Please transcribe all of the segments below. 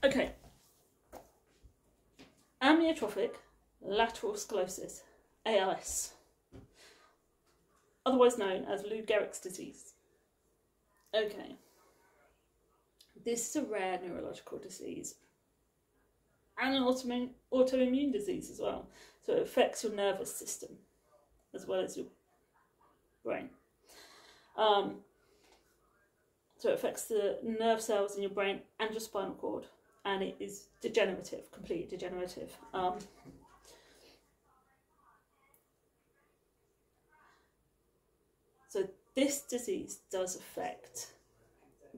Okay. Amytrophic lateral sclerosis, ALS, otherwise known as Lou Gehrig's disease. Okay. This is a rare neurological disease and an autoimmune disease as well. So it affects your nervous system as well as your brain. So it affects the nerve cells in your brain and your spinal cord, and it is degenerative, completely degenerative. So this disease does affect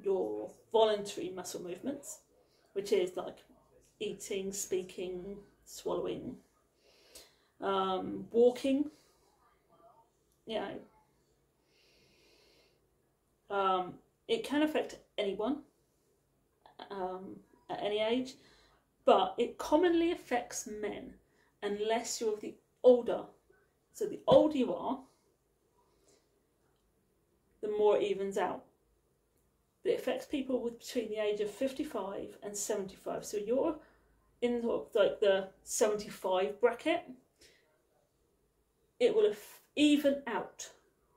your voluntary muscle movements, which is like eating, speaking, swallowing, walking, you know. It can affect anyone at any age, but it commonly affects men unless you're the older. So the older you are, the more it evens out. But it affects people with between the age of 55 and 75. So you're in like the 75 bracket, it will even out.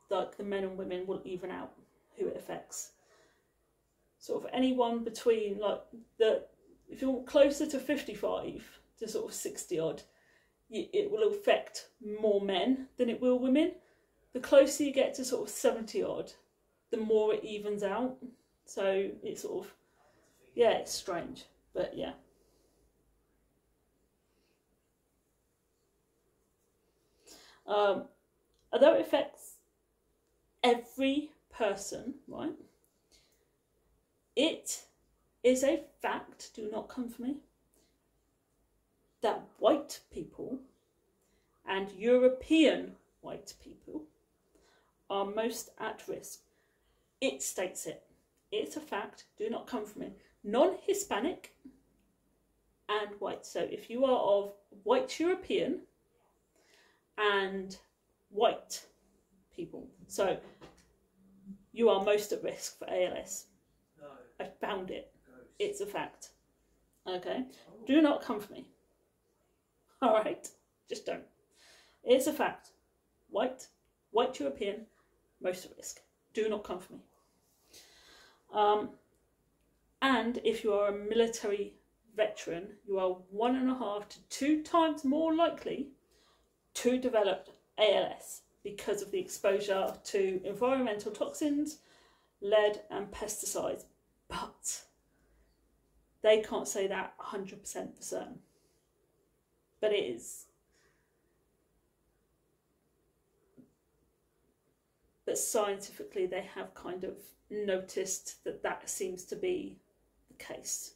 Like the men and women will even out who it affects. Sort of anyone between like if you're closer to 55 to sort of 60 odd, it will affect more men than it will women. The closer you get to sort of 70 odd, the more it evens out. So it's sort of, yeah, it's strange, but yeah. Although it affects every person, right? It is a fact, do not come for me, that white people and European white people are most at risk. It states it. It's a fact, do not come for me. Non-Hispanic and white. So if you are of white European and white people, so you are most at risk for ALS. I found it. It's a fact. Okay? Do not come for me. Alright? Just don't. It's a fact. White European, most at risk. Do not come for me. And if you are a military veteran, you are 1.5 to 2 times more likely to develop ALS because of the exposure to environmental toxins, lead and pesticides. But they can't say that 100% for certain. But it is. But scientifically they have kind of noticed that that seems to be the case.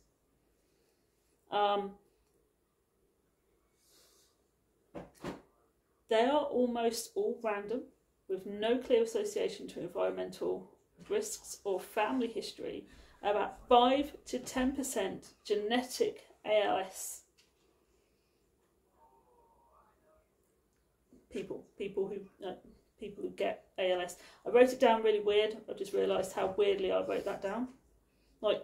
They are almost all random, with no clear association to environmental risks or family history. About 5 to 10% genetic ALS people who get ALS. I wrote it down really weird. I just realised how weirdly I wrote that down. Like,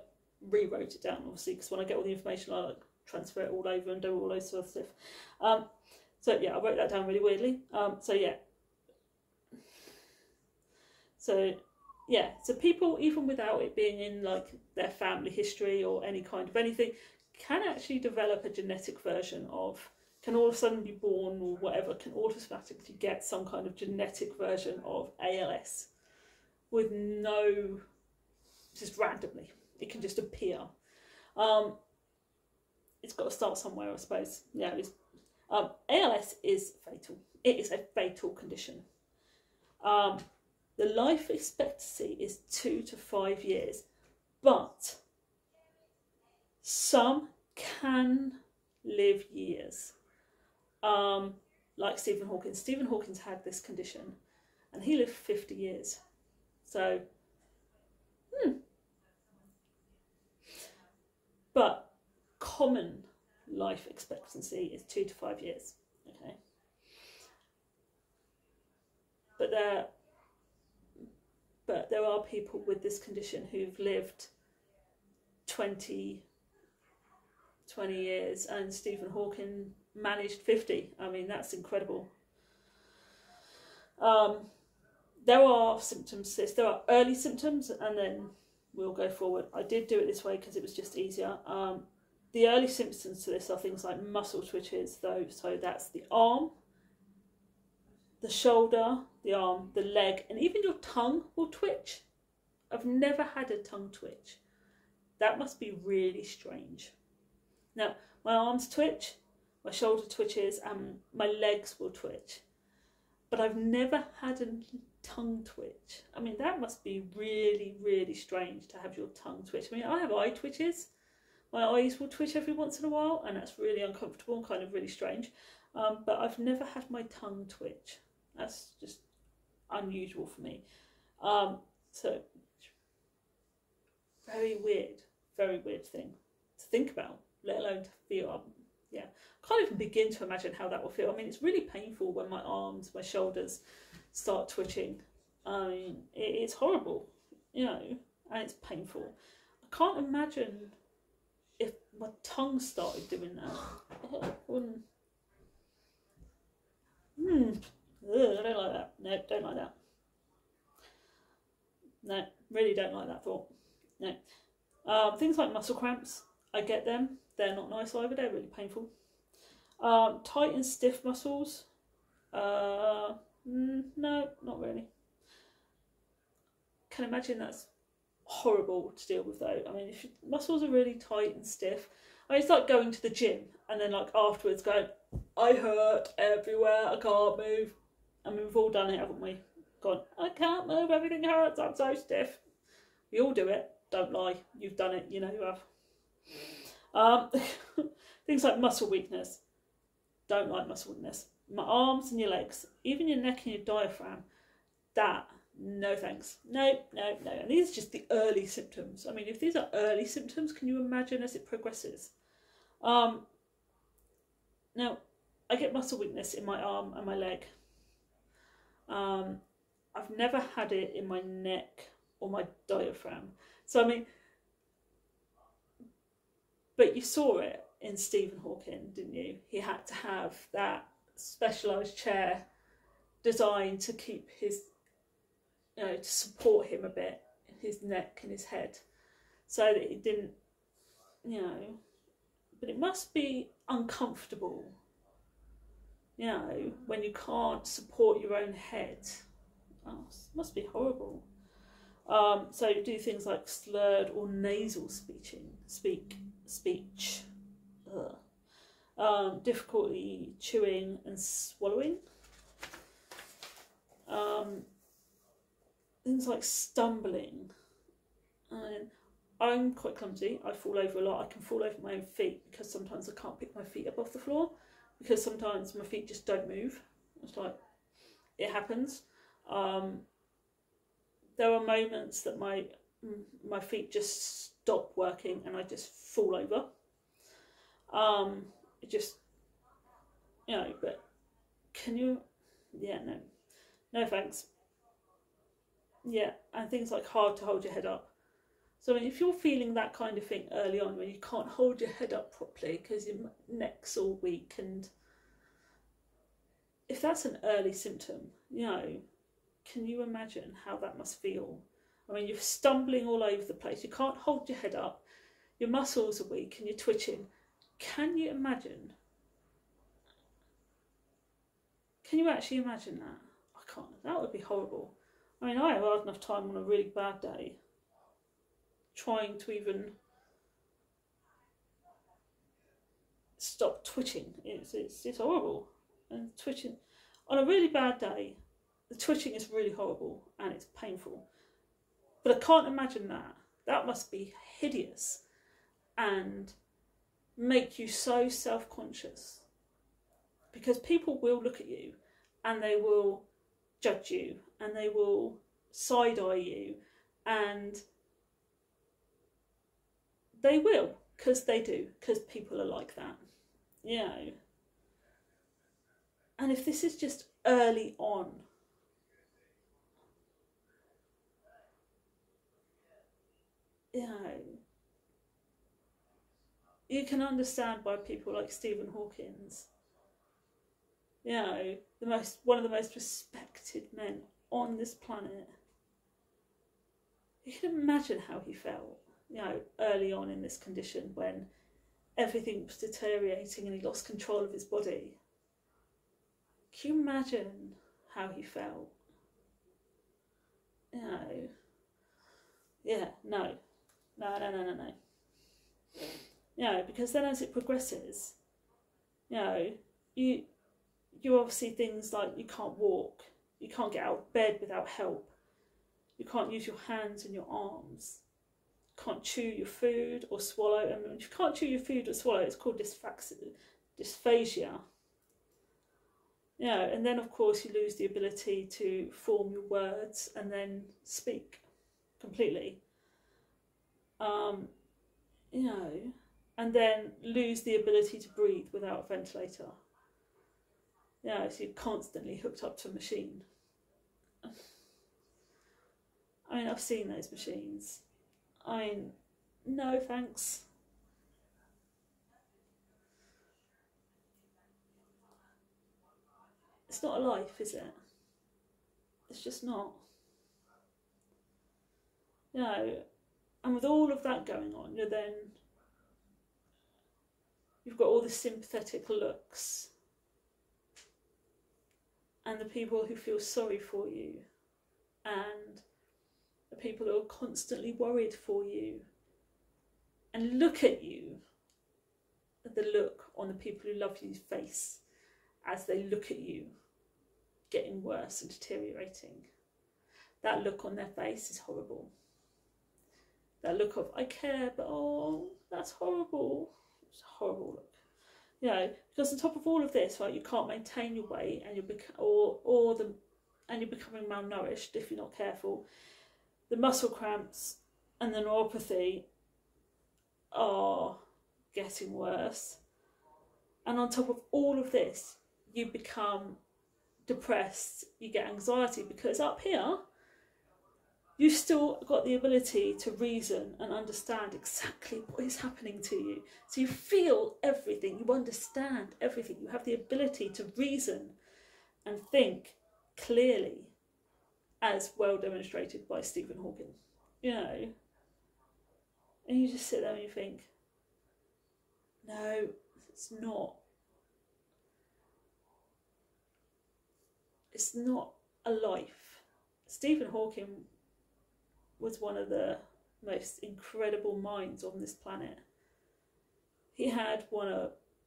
rewrote it down, obviously, because when I get all the information, I like transfer it all over and do all those sort of stuff. So yeah, I wrote that down really weirdly. So people, even without it being in like their family history or any kind of anything, can actually develop a genetic version of, can all of a sudden be born or whatever, can automatically get some kind of genetic version of ALS with no, just randomly. It can just appear. It's got to start somewhere, I suppose. Yeah, ALS is fatal. It is a fatal condition. The life expectancy is 2 to 5 years, but some can live years. Like Stephen Hawking. Stephen Hawking had this condition and he lived 50 years. So, But common life expectancy is 2 to 5 years. Okay. But there are people with this condition who've lived 20 20 years, and Stephen Hawking managed 50. I mean, that's incredible. There are symptoms to this. There are early symptoms, and then we'll go forward. I did do it this way because it was just easier. The early symptoms to this are things like muscle twitches, though. So that's the arm, the shoulder, the arm, the leg, and even your tongue will twitch. I've never had a tongue twitch. That must be really strange. Now, my arms twitch, my shoulder twitches, and my legs will twitch. But I've never had a tongue twitch. I mean, that must be really, really strange to have your tongue twitch. I mean, I have eye twitches. My eyes will twitch every once in a while, and that's really uncomfortable and kind of really strange. But I've never had my tongue twitch. That's just unusual for me. So, very weird thing to think about, let alone to feel. Yeah, I can't even begin to imagine how that will feel. I mean, it's really painful when my arms, my shoulders start twitching. I mean, it's horrible, you know, and it's painful. I can't imagine if my tongue started doing that. I don't like that. No, don't like that. No, really don't like that thought. No. Things like muscle cramps, I get them. They're not nice either. They're really painful. Tight and stiff muscles. No, not really. Can imagine that's horrible to deal with though. I mean, if your muscles are really tight and stiff, I mean, it's like going to the gym and then like afterwards going, I hurt everywhere, I can't move. I mean, we've all done it, haven't we? Gone, I can't move, everything hurts, I'm so stiff. We all do it, don't lie, you've done it, you know you have. Things like muscle weakness. Don't like muscle weakness. My arms and your legs, even your neck and your diaphragm, that, no thanks. No. And these are just the early symptoms. I mean, if these are early symptoms, can you imagine as it progresses? Now, I get muscle weakness in my arm and my leg. I've never had it in my neck or my diaphragm. So, I mean, but you saw it in Stephen Hawking, didn't you? He had to have that specialised chair designed to keep his, you know, to support him a bit in his neck and his head so that he didn't, you know, but it must be uncomfortable, you know, when you can't support your own head. Oh, it must be horrible. So do things like slurred or nasal speech. Difficulty chewing and swallowing. Things like stumbling. And I'm quite clumsy. I fall over a lot. I can fall over my own feet because sometimes I can't pick my feet up off the floor because sometimes my feet just don't move. It's like, it happens. There are moments that my feet just stop working and I just fall over. It just, you know, but can you, yeah, no thanks. Yeah, and things like hard to hold your head up. So I mean, if you're feeling that kind of thing early on when you can't hold your head up properly because your neck's all weak, and if that's an early symptom, you know, can you imagine how that must feel? I mean, you're stumbling all over the place, you can't hold your head up, your muscles are weak and you're twitching. Can you imagine? Can you actually imagine that? I can't. That would be horrible. I mean, I have hard enough time on a really bad day trying to even stop twitching. It's horrible. And twitching on a really bad day, the twitching is really horrible and it's painful. But I can't imagine that. That must be hideous and make you so self-conscious, because people will look at you and they will judge you and they will side-eye you, and they will, because they do, because people are like that, you know. And if this is just early on, you know, you can understand why people like Stephen Hawking's, you know, one of the most respected men on this planet. You can imagine how he felt, you know, early on in this condition when everything was deteriorating and he lost control of his body. Can you imagine how he felt? You know, yeah, no. You know, because then as it progresses, you know, you obviously things like you can't walk, you can't get out of bed without help, you can't use your hands and your arms, you can't chew your food or swallow. And if you can't chew your food or swallow, it's called dysphagia. You know, and then of course you lose the ability to form your words and then speak completely. You know, and then lose the ability to breathe without a ventilator. You know, so you're constantly hooked up to a machine. I mean, I've seen those machines. I mean, no thanks. It's not a life, is it? It's just not. You know, and with all of that going on, you've got all the sympathetic looks and the people who feel sorry for you and the people who are constantly worried for you, and look at you, at the look on the people who love you's face as they look at you getting worse and deteriorating. That look on their face is horrible. That look of, I care, but oh, that's horrible. It's a horrible look. You know, because on top of all of this, right, you can't maintain your weight and you're becoming malnourished if you're not careful. The muscle cramps and the neuropathy are getting worse. And on top of all of this, you become depressed, you get anxiety, because up here, you've still got the ability to reason and understand exactly what is happening to you. So you feel everything, you understand everything, you have the ability to reason and think clearly, as well demonstrated by Stephen Hawking, you know. And you just sit there and you think, no, it's not. It's not a life. Stephen Hawking was one of the most incredible minds on this planet. He is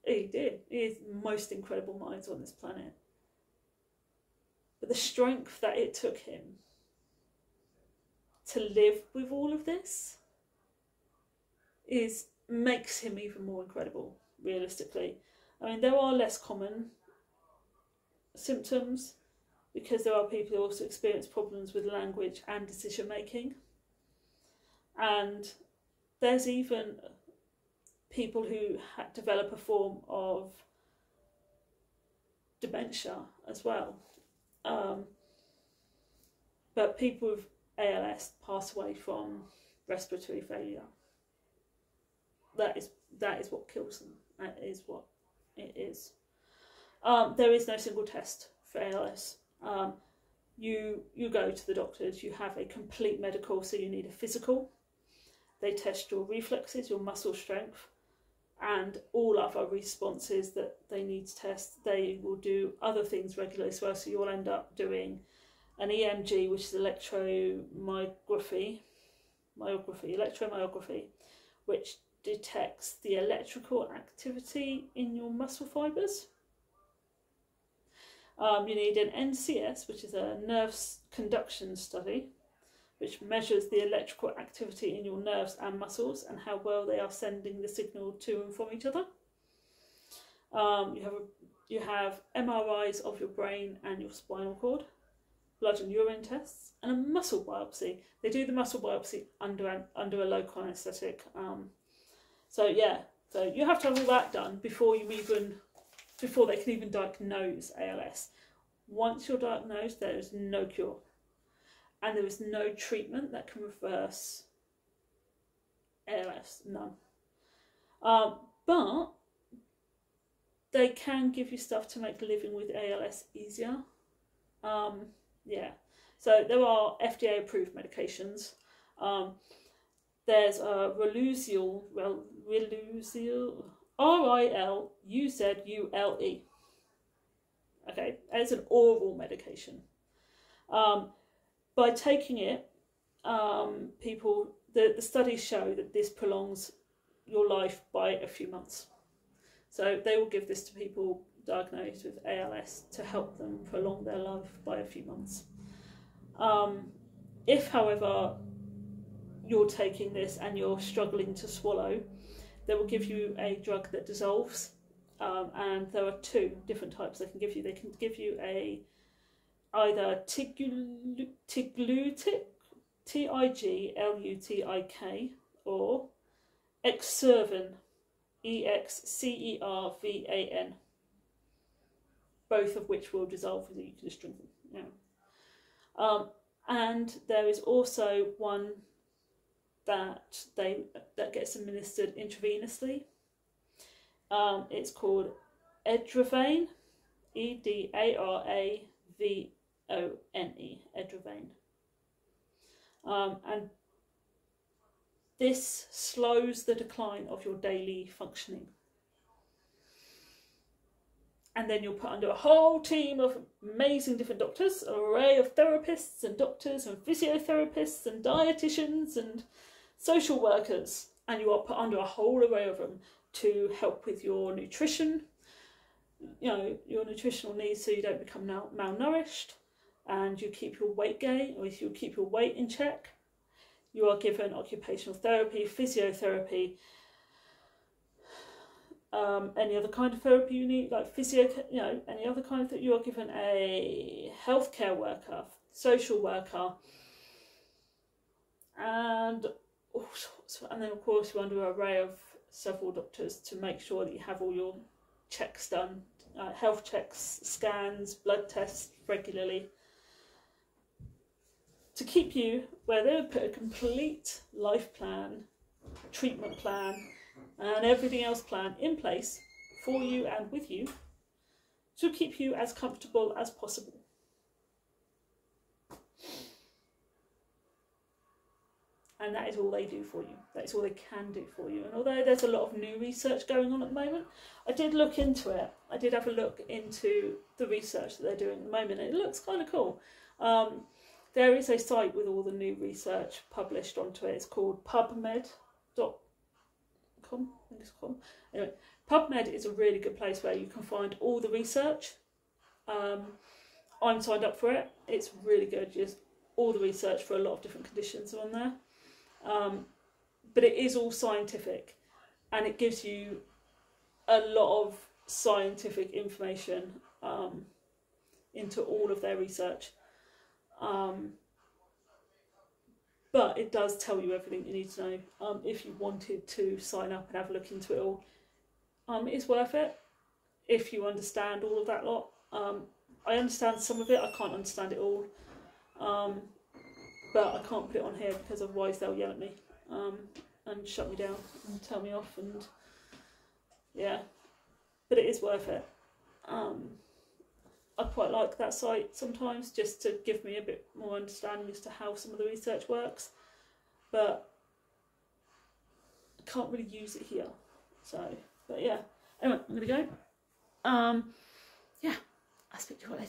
the most incredible minds on this planet. But the strength that it took him to live with all of this makes him even more incredible, realistically. I mean, there are less common symptoms because there are people who also experience problems with language and decision making. And there's even people who develop a form of dementia as well. But people with ALS pass away from respiratory failure. That is what kills them. That is what it is. There is no single test for ALS. You go to the doctors, you have a complete medical, so you need a physical. They test your reflexes, your muscle strength, and all other responses that they need to test. They will do other things regularly as well, so you'll end up doing an EMG, which is electromyography, which detects the electrical activity in your muscle fibres. You need an NCS, which is a nerve conduction study, which measures the electrical activity in your nerves and muscles and how well they are sending the signal to and from each other. You have MRIs of your brain and your spinal cord, blood and urine tests, and a muscle biopsy. They do the muscle biopsy under a local anaesthetic. So you have to have all that done before they can even diagnose ALS. Once you're diagnosed, there is no cure. And there is no treatment that can reverse ALS, none. but they can give you stuff to make living with ALS easier. Yeah, so there are FDA approved medications. There's a Riluzole, Riluzule. Okay, it's an oral medication. By taking it, the studies show that this prolongs your life by a few months. So they will give this to people diagnosed with ALS to help them prolong their life by a few months. If, however, you're taking this and you're struggling to swallow, they will give you a drug that dissolves, and there are two different types they can give you. They can give you either Tiglutic, Tiglutik, or Exservan, Excervan, both of which will dissolve with you. You can just drink them. Yeah. And there is also one that gets administered intravenously. It's called Edravane, Edaravone, Edravane. And this slows the decline of your daily functioning. And then you're put under a whole team of amazing different doctors, an array of therapists and doctors and physiotherapists and dietitians and social workers. And you are put under a whole array of them to help with your nutrition, your nutritional needs, so you don't become malnourished and you keep your weight gain, or you keep your weight in check. You are given occupational therapy, physiotherapy, any other kind of therapy you need, like any other kind of thing. You are given a healthcare worker, social worker, and all sorts. And then, of course, you're under an array of several doctors to make sure that you have all your checks done, health checks, scans, blood tests regularly, to keep you where they would put a complete life plan, treatment plan, and everything else plan in place for you and with you to keep you as comfortable as possible. And that is all they do for you. That is all they can do for you. And although there's a lot of new research going on at the moment, I did look into it. I did have a look into the research that they're doing at the moment, and it looks kind of cool. There is a site with all the new research published onto it. It's called PubMed.com. I think it's called. Anyway, PubMed is a really good place where you can find all the research. I'm signed up for it. It's really good. Just all the research for a lot of different conditions are on there. But it is all scientific, and it gives you a lot of scientific information into all of their research. But it does tell you everything you need to know. If you wanted to sign up and have a look into it all, it is worth it if you understand all of that lot. I understand some of it. I can't understand it all. But I can't put it on here because otherwise they'll yell at me and shut me down and tell me off, and yeah, but it is worth it. I quite like that site sometimes, just to give me a bit more understanding as to how some of the research works, but I can't really use it here. So, but yeah, anyway, I'm gonna go. Yeah, I'll speak to you all later.